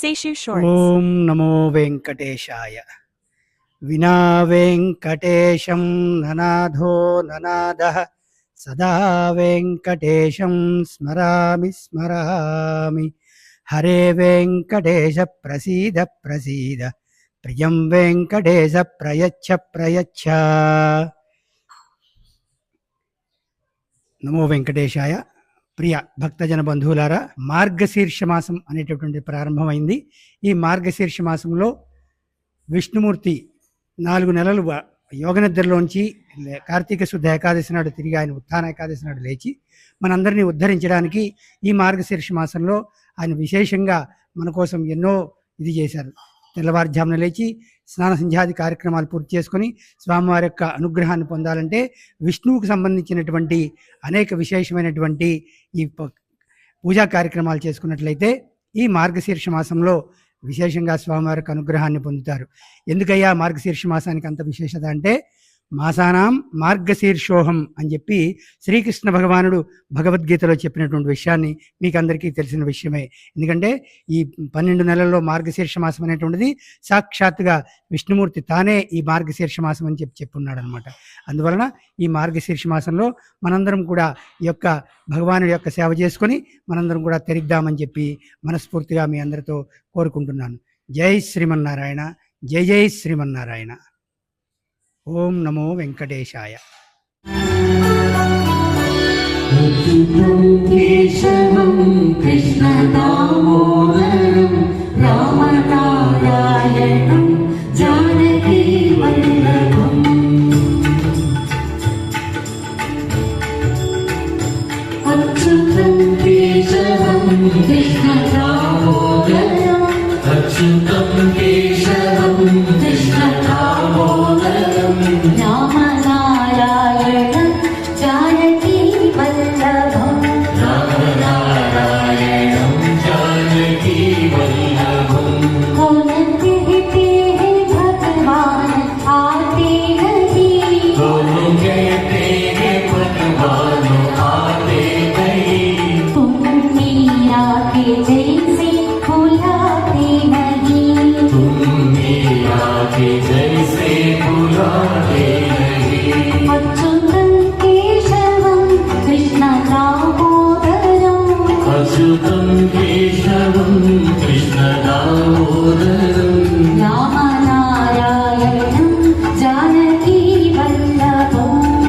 Seshu Shorts. ఓం నమో వెంకటేశాయ. వినా వెంకటేశం ననాథో ననాదః సదా వెంకటేశం స్మరామి స్మరామి. హరే వెంకటేశ ప్రసీద ప్రసీద, ప్రియం వెంకటేశ ప్రయచ్ఛ ప్రయచ్ఛ. నమో వెంకటేశాయ. ప్రియ భక్తజన బంధువులారా, మార్గశీర్ష మాసం అనేటటువంటి ప్రారంభమైంది. ఈ మార్గశీర్ష మాసంలో విష్ణుమూర్తి 4 నెలలు యోగనిద్రలోంచి కార్తీక శుద్ధ ఏకాదశి నాడు తిరిగి ఆయన ఉత్థాన ఏకాదశి నాడు లేచి మనందరినీ ఉద్ధరించడానికి ఈ మార్గశీర్ష మాసంలో ఆయన విశేషంగా మన కోసం ఎన్నో ఇది చేశారు. తెల్లవారుజామున లేచి స్నాన సంధ్యాది కార్యక్రమాలు పూర్తి చేసుకొని స్వామివారి యొక్క అనుగ్రహాన్ని పొందాలంటే విష్ణువుకు సంబంధించినటువంటి అనేక విశేషమైనటువంటి ఈ పూజా కార్యక్రమాలు చేసుకున్నట్లయితే ఈ మార్గశీర్ష మాసంలో విశేషంగా స్వామివారి యొక్క అనుగ్రహాన్ని పొందుతారు. ఎందుకయ్యా మార్గశీర్ష మాసానికి అంత విశేషత అంటే, మాసానాం మార్గశీర్షోహం అని చెప్పి శ్రీకృష్ణ భగవానుడు భగవద్గీతలో చెప్పినటువంటి విషయాన్ని మీకు అందరికీ తెలిసిన విషయమే. ఎందుకంటే ఈ 12 నెలల్లో మార్గశీర్ష మాసం అనేటువంటిది సాక్షాత్తుగా విష్ణుమూర్తి తానే ఈ మార్గశీర్ష మాసం అని చెప్పున్నాడు అనమాట. అందువలన ఈ మార్గశీర్ష మాసంలో మనందరం కూడా ఈ యొక్క భగవానుడి యొక్క సేవ చేసుకొని మనందరం కూడా తెరిద్దామని చెప్పి మనస్ఫూర్తిగా మీ అందరితో కోరుకుంటున్నాను. జై శ్రీమన్నారాయణ, జై జై శ్రీమన్నారాయణ. ఓం నమో వెంకటేశాయ. కేశవం కృష్ణ దామోదరం రామనారాయణం జానకీ వల్లభం. అచ్యుతం కేశవం కృష్ణ దామోదరం అచ్యుతం